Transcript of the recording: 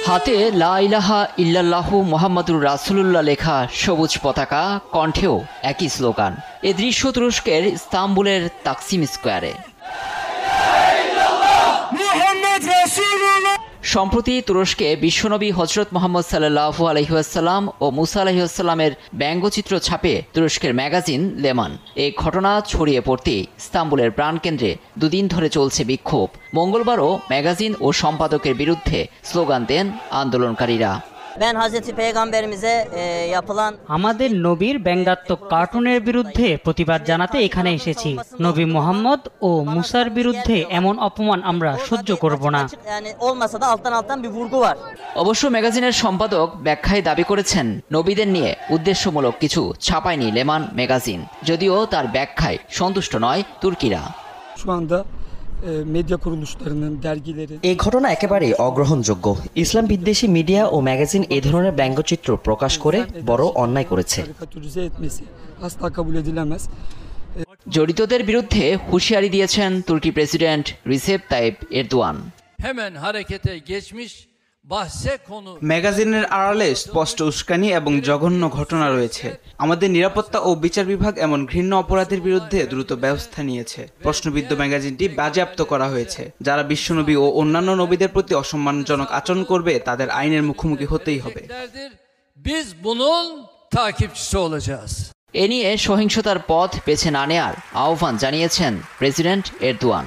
হাতে লা ইলাহা ইল্লাল্লাহু মুহাম্মাদুর রাসূলুল্লাহ লেখা সবুজ পতাকা, কণ্ঠেও একই স্লোগান। এ দৃশ্য তুরস্কের ইস্তাম্বুলের তাকসিম স্কোয়ারে। সম্প্রতি তুরস্কে বিশ্বনবী হজরত মোহাম্মদ সাল্লাল্লাহু আলাইহি ওয়াসাল্লাম ও মুসা আলাইহি ওয়াসাল্লামের ব্যঙ্গচিত্র ছাপে তুরস্কের ম্যাগাজিন লেমান। এই ঘটনা ছড়িয়ে পড়তে ইস্তাম্বুলের প্রাণকেন্দ্রে দুদিন ধরে চলছে বিক্ষোভ। মঙ্গলবারও ম্যাগাজিন ও সম্পাদকের বিরুদ্ধে স্লোগান দেন আন্দোলনকারীরা। আমাদের নবীর ব্যঙ্গাত্মক কার্টুনের বিরুদ্ধে প্রতিবাদ জানাতে এখানে এসেছি। নবী মোহাম্মদ ও মুসার বিরুদ্ধে এমন অপমান আমরা সহ্য করব না। অবশ্য ম্যাগাজিনের সম্পাদক ব্যাখ্যায় দাবি করেছেন, নবীদের নিয়ে উদ্দেশ্যমূলক কিছু ছাপায়নি লেমান ম্যাগাজিন, যদিও তার ব্যাখ্যায় সন্তুষ্ট নয় তুর্কিরা। এই ঘটনা একেবারে অগ্রহণযোগ্য। ইসলাম বিদ্বেষী মিডিয়া ও ম্যাগাজিন এ ধরনের ব্যঙ্গচিত্র প্রকাশ করে বড় অন্যায় করেছে। জড়িতদের বিরুদ্ধে হুঁশিয়ারি দিয়েছেন তুর্কি প্রেসিডেন্ট রিসেপ তাইপ এরদোয়ান। ম্যাগাজিনের আড়ালে স্পষ্ট উস্কানি এবং জঘন্য ঘটনা রয়েছে। আমাদের নিরাপত্তা ও বিচার বিভাগ এমন ঘৃণ্য অপরাধের বিরুদ্ধে দ্রুত ব্যবস্থা নিয়েছে। প্রশ্নবিদ্ধ ম্যাগাজিনটি বাজেয়াপ্ত করা হয়েছে। যারা বিশ্বনবী ও অন্যান্য নবীদের প্রতি অসম্মানজনক আচরণ করবে তাদের আইনের মুখোমুখি হতেই হবে। এ নিয়ে সহিংসতার পথ বেছে না নেয়ার আহ্বান জানিয়েছেন প্রেসিডেন্ট এরদোয়ান।